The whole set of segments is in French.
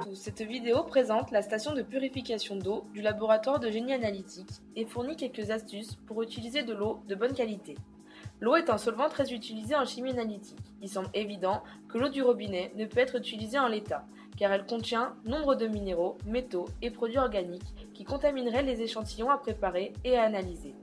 tous, cette vidéo présente la station de purification d'eau du laboratoire de génie analytique et fournit quelques astuces pour utiliser de l'eau de bonne qualité. L'eau est un solvant très utilisé en chimie analytique. Il semble évident que l'eau du robinet ne peut être utilisée en l'état, car elle contient nombre de minéraux, métaux et produits organiques qui contamineraient les échantillons à préparer et à analyser.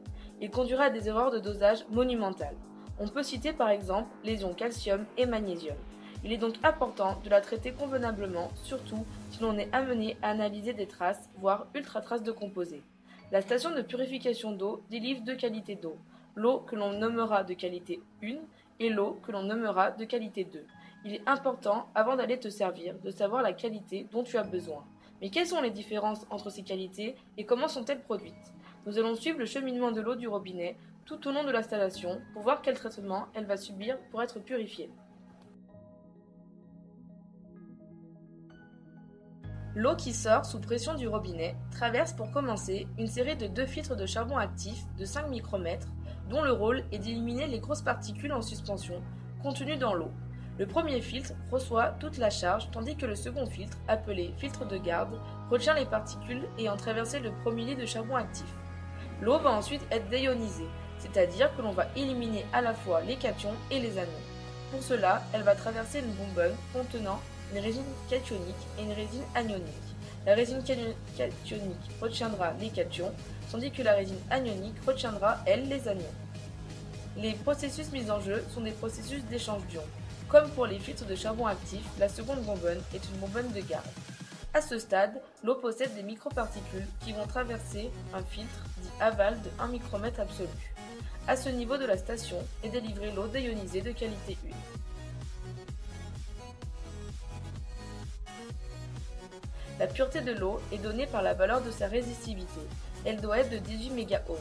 Il conduirait à des erreurs de dosage monumentales. On peut citer par exemple les ions calcium et magnésium. Il est donc important de la traiter convenablement, surtout si l'on est amené à analyser des traces, voire ultra-traces de composés. La station de purification d'eau délivre deux qualités d'eau, l'eau que l'on nommera de qualité 1 et l'eau que l'on nommera de qualité 2. Il est important, avant d'aller te servir, de savoir la qualité dont tu as besoin. Mais quelles sont les différences entre ces qualités et comment sont-elles produites? Nous allons suivre le cheminement de l'eau du robinet tout au long de l'installation pour voir quel traitement elle va subir pour être purifiée. L'eau qui sort sous pression du robinet traverse pour commencer une série de 2 filtres de charbon actif de 5 micromètres dont le rôle est d'éliminer les grosses particules en suspension contenues dans l'eau. Le premier filtre reçoit toute la charge tandis que le second filtre, appelé filtre de garde, retient les particules ayant traversé le premier lit de charbon actif. L'eau va ensuite être déionisée, c'est-à-dire que l'on va éliminer à la fois les cations et les anions. Pour cela, elle va traverser une bonbonne contenant une résine cationique et une résine anionique. La résine cationique retiendra les cations, tandis que la résine anionique retiendra, elle, les anions. Les processus mis en jeu sont des processus d'échange d'ions. Comme pour les filtres de charbon actif, la seconde bonbonne est une bonbonne de garde. À ce stade, l'eau possède des microparticules qui vont traverser un filtre dit aval de 1 micromètre absolu. À ce niveau de la station est délivrée l'eau déionisée de qualité 1. La pureté de l'eau est donnée par la valeur de sa résistivité. Elle doit être de 18 mégaohms.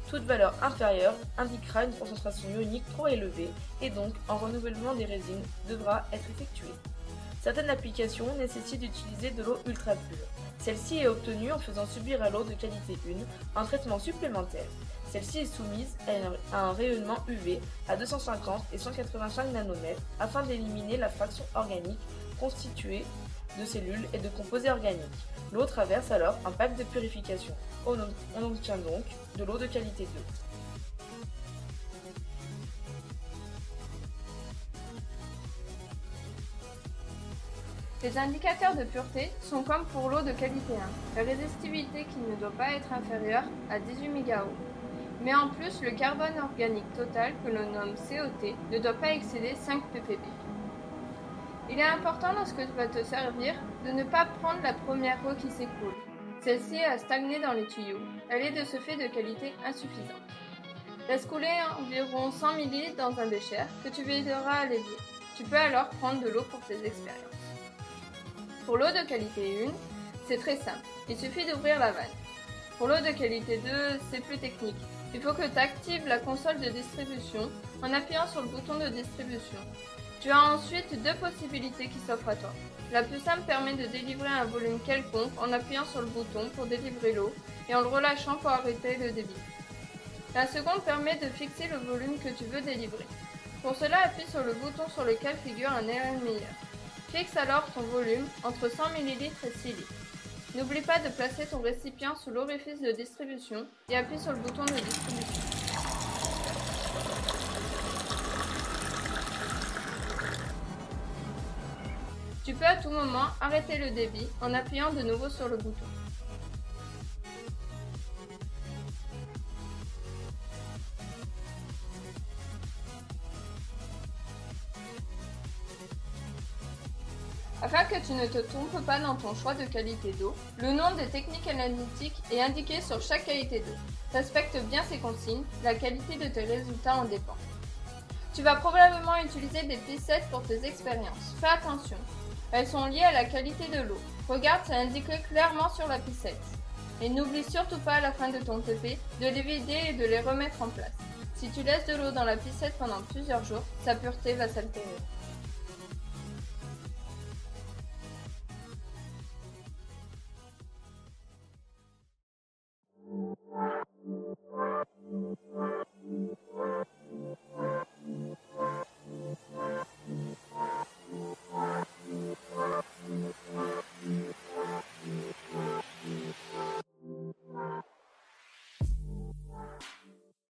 Toute valeur inférieure indiquera une concentration ionique trop élevée et donc un renouvellement des résines devra être effectué. Certaines applications nécessitent d'utiliser de l'eau ultra pure. Celle-ci est obtenue en faisant subir à l'eau de qualité 1 un traitement supplémentaire. Celle-ci est soumise à un rayonnement UV à 250 et 185 nanomètres afin d'éliminer la fraction organique constituée de cellules et de composés organiques. L'eau traverse alors un pack de purification. On obtient donc de l'eau de qualité 2. Les indicateurs de pureté sont comme pour l'eau de qualité 1, la résistivité qui ne doit pas être inférieure à 18 mégaohms. Mais en plus, le carbone organique total, que l'on nomme COT, ne doit pas excéder 5 ppb. Il est important lorsque tu vas te servir de ne pas prendre la première eau qui s'écoule. Celle-ci a stagné dans les tuyaux. Elle est de ce fait de qualité insuffisante. Laisse couler environ 100 ml dans un bécher que tu videras à l'évier. Tu peux alors prendre de l'eau pour tes expériences. Pour l'eau de qualité 1, c'est très simple. Il suffit d'ouvrir la vanne. Pour l'eau de qualité 2, c'est plus technique. Il faut que tu actives la console de distribution en appuyant sur le bouton de distribution. Tu as ensuite 2 possibilités qui s'offrent à toi. La plus simple permet de délivrer un volume quelconque en appuyant sur le bouton pour délivrer l'eau et en le relâchant pour arrêter le débit. La seconde permet de fixer le volume que tu veux délivrer. Pour cela, appuie sur le bouton sur lequel figure un RMIR. Fixe alors ton volume entre 100 ml et 6 litres. N'oublie pas de placer ton récipient sous l'orifice de distribution et appuie sur le bouton de distribution. Tu peux à tout moment arrêter le débit en appuyant de nouveau sur le bouton. Afin que tu ne te trompes pas dans ton choix de qualité d'eau, le nom des techniques analytiques est indiqué sur chaque qualité d'eau. Respecte bien ces consignes, la qualité de tes résultats en dépend. Tu vas probablement utiliser des pissettes pour tes expériences. Fais attention, elles sont liées à la qualité de l'eau. Regarde, c'est indiqué clairement sur la pissette. Et n'oublie surtout pas à la fin de ton TP de les vider et de les remettre en place. Si tu laisses de l'eau dans la pissette pendant plusieurs jours, sa pureté va s'altérer.